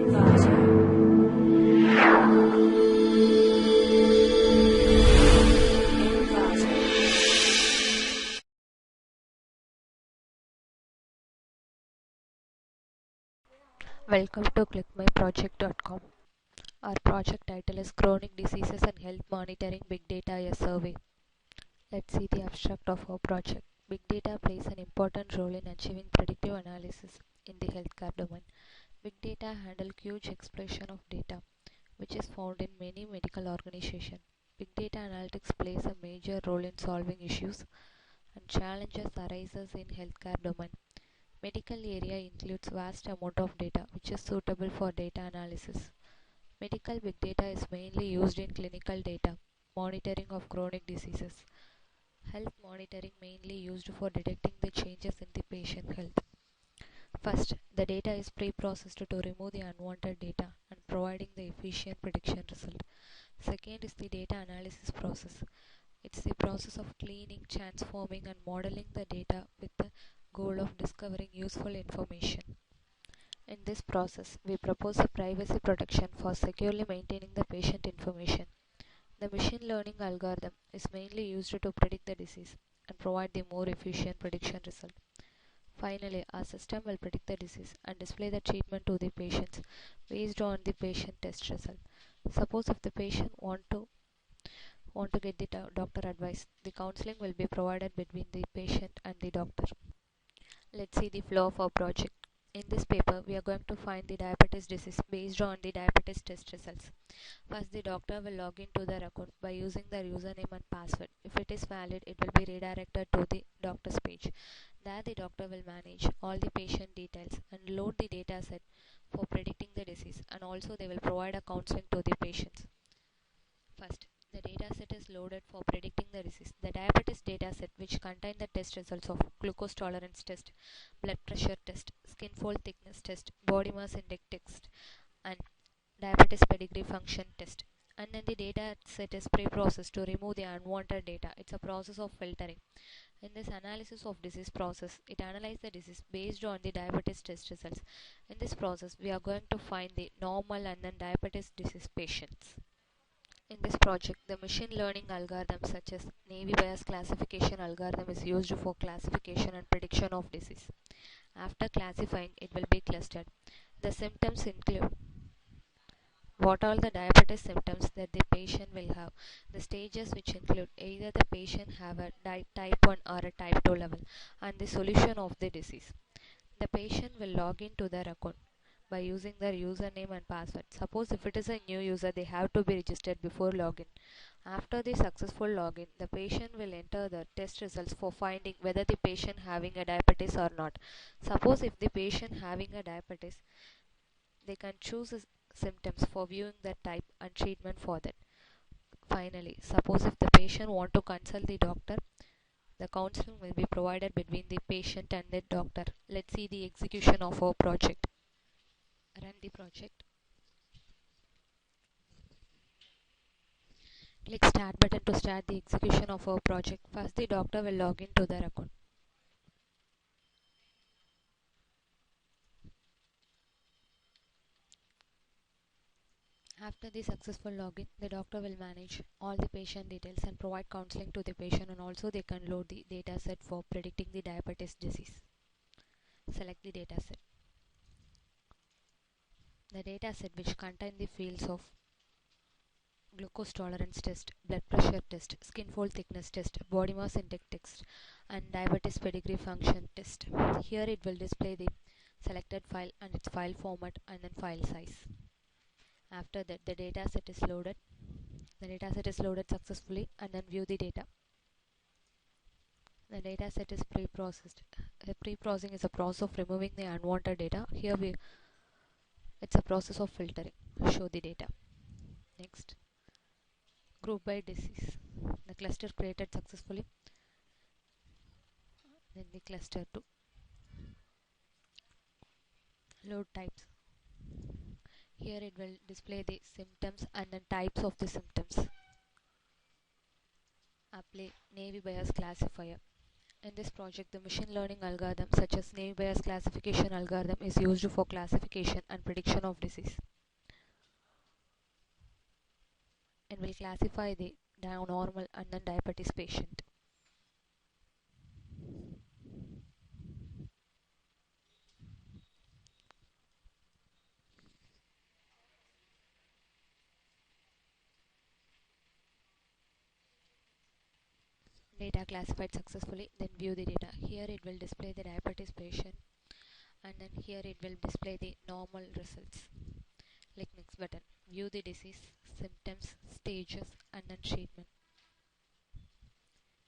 Welcome to ClickMyProject.com. Our project title is Chronic Diseases and Health Monitoring Big Data, a Survey. Let's see the abstract of our project. Big data plays an important role in achieving predictive analysis in the healthcare domain. Big data handle huge explosion of data, which is found in many medical organizations. Big data analytics plays a major role in solving issues and challenges arises in healthcare domain. Medical area includes vast amount of data which is suitable for data analysis. Medical big data is mainly used in clinical data, monitoring of chronic diseases. Health monitoring mainly used for detecting the changes in the patient health. First, the data is pre-processed to remove the unwanted data and providing the efficient prediction result. Second is the data analysis process. It's the process of cleaning, transforming and modeling the data with the goal of discovering useful information. In this process, we propose a privacy protection for securely maintaining the patient information. The machine learning algorithm is mainly used to predict the disease and provide the more efficient prediction result. Finally, our system will predict the disease and display the treatment to the patients based on the patient test result. Suppose if the patient want to get the doctor advice, the counseling will be provided between the patient and the doctor. Let's see the flow of our project. In this paper, we are going to find the diabetes disease based on the diabetes test results. First, the doctor will log into their account by using their username and password. If it is valid, it will be redirected to the doctor's page. There, the doctor will manage all the patient details and load the data set for predicting the disease, and also they will provide a counseling to the patients. First, the dataset is loaded for predicting the disease. The diabetes dataset, which contain the test results of glucose tolerance test, blood pressure test, skin fold thickness test, body mass index test, and diabetes pedigree function test. And then the data set is pre-processed to remove the unwanted data. It's a process of filtering. In this analysis of disease process, it analyzes the disease based on the diabetes test results. In this process, we are going to find the normal and then diabetes disease patients. In this project, the machine learning algorithm such as Navy Bayes classification algorithm is used for classification and prediction of disease. After classifying, it will be clustered. The symptoms include what are the diabetes symptoms that the patient will have, the stages which include either the patient have a type 1 or a type 2 level, and the solution of the disease. The patient will log into their account by using their username and password. Suppose if it is a new user, they have to be registered before login. After the successful login, the patient will enter the test results for finding whether the patient having a diabetes or not. Suppose if the patient having a diabetes, they can choose symptoms for viewing that type and treatment for that. Finally, suppose if the patient want to consult the doctor, the counseling will be provided between the patient and the doctor. Let's see the execution of our project. Run the project. Click start button to start the execution of our project. First, the doctor will log into their account. After the successful login, the doctor will manage all the patient details and provide counseling to the patient, and also they can load the dataset for predicting the diabetes disease. Select the dataset. The dataset which contain the fields of glucose tolerance test, blood pressure test, skin fold thickness test, body mass index test, and diabetes pedigree function test. Here it will display the selected file and its file format and then file size. After that, the dataset is loaded. The dataset is loaded successfully, and then view the data. The dataset is pre-processed. Pre-processing is a process of removing the unwanted data. Here it's a process of filtering. Show the data. Next, group by disease. The cluster created successfully. Then the cluster 2. Load types. Here it will display the symptoms and then types of the symptoms. Apply Navy Bayes classifier. In this project, the machine learning algorithm such as name bias classification algorithm is used for classification and prediction of disease and will classify the normal and non-diabetes patient. Data classified successfully, then view the data. Here it will display the diabetes patient and then here it will display the normal results. Click next button. View the disease, symptoms, stages and then treatment.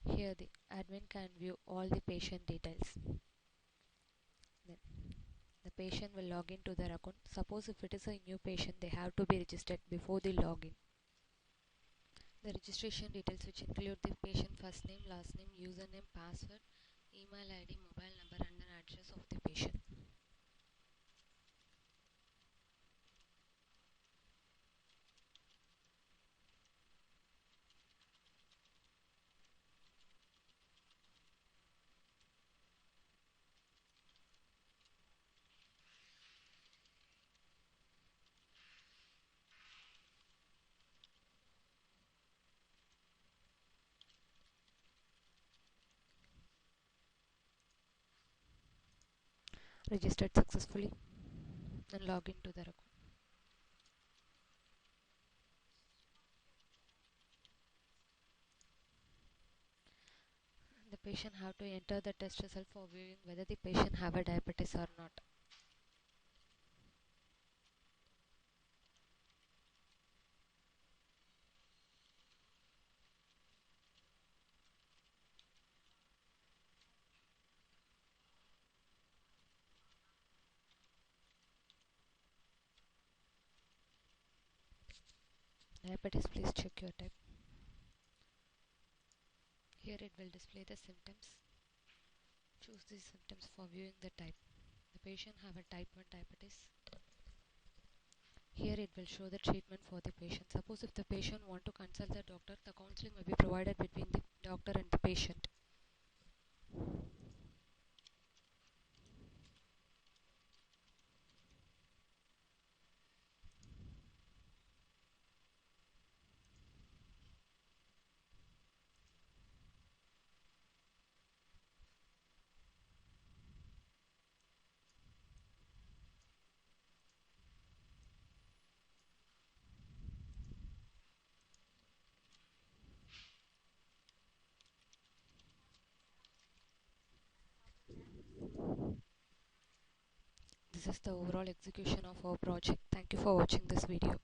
Here the admin can view all the patient details. Then the patient will log into their account. Suppose if it is a new patient, they have to be registered before the login. The registration details which include the patient first name, last name, username, password, email ID, mobile number and then address of the patient. Registered successfully, then log into their account. The patient have to enter the test result for viewing whether the patient have a diabetes or not. Diabetes, please check your type. Here it will display the symptoms. Choose the symptoms for viewing the type. The patient have a type 1 diabetes. Here it will show the treatment for the patient. Suppose if the patient want to consult the doctor, the counseling will be provided between the doctor and the patient. This is the overall execution of our project. Thank you for watching this video.